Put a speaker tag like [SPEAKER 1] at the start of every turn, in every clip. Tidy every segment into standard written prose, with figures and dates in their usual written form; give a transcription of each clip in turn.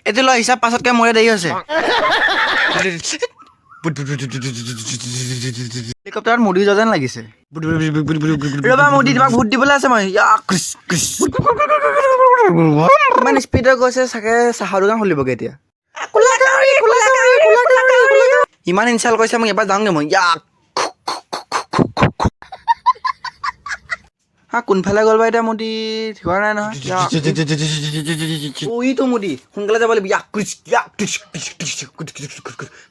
[SPEAKER 1] এইটো লৈ হিচাপ পাছতকৈ মোৰে দেৰি হৈছে হেলিকপ্টাৰত মুদি যোৱা যেন লাগিছে ৰবা মুদি তোমাক ভোট দিবলৈ আছে মই ইমান স্পীডত গৈছে চাগে চাহৰ দোকান খুলিবগৈ এতিয়া ইমান ইনচাল কৰিছে মোক এবাৰ যাওঁগৈ মই হা কোনফালে গ'ল বা এতিয়া মুদি হোৱা নাই নহয় ইটো মুদি সোনকালে যাব লাগিব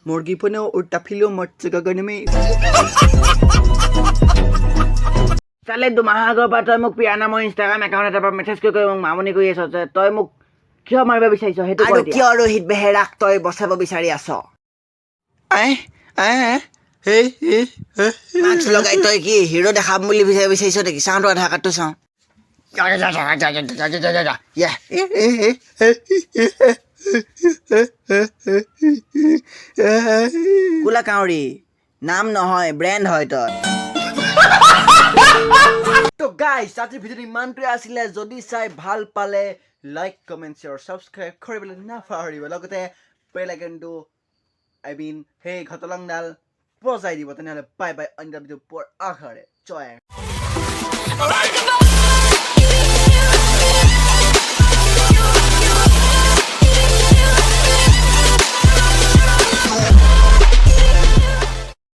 [SPEAKER 1] মুৰ্গী পোনেও উল্টা ফিলেও মৰ্চ গগন মে চালে দুমাহ আগৰ পৰা তই মোক পিয়া নামৰ ইনষ্টাগ্ৰাম একাউণ্ট এটাৰ পৰা মেছেজ কৰি মোক মামনি কৰি আছ যে তই মোক কিয় মাৰিব বিচাৰিছ সেইটো আৰু কিয় ৰোহিত বেহেৰাক তই বচাব বিচাৰি আছ মাস্ক লগাই তই কি হিৰো দেখাম বুলি বিচাৰিছ নেকি চাওঁ তোৰ আধাৰ কাৰ্ডটো চাওঁ কোলা কাউৰী নাম নহয় ব্ৰেণ্ড হয় তই তো গাইছ আজিৰ ভিডিঅ'টো ইমানটোৱে আছিলে যদি চাই ভাল পালে লাইক কমেণ্ট শ্বেয়াৰ ছাবস্ক্ৰাইব কৰিবলৈ নাপাহৰিব লগতে বেল আইকনটো সেই ঘটলংডাল বজাই দিব তেনেহ'লে বাই বাই অন্য ভিডিঅ' পোৱাৰ আশাৰে জয়